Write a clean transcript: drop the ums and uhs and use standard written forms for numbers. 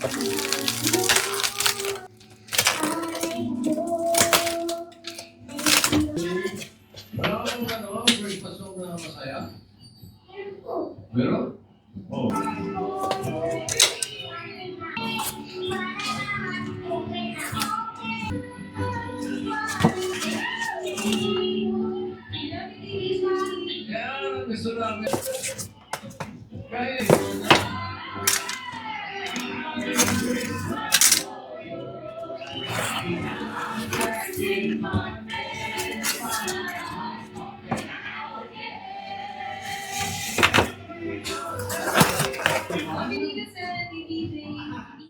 Wala kang ano, breakfast na masaya? Meron? Oo. Kaya gusto namin. Kaya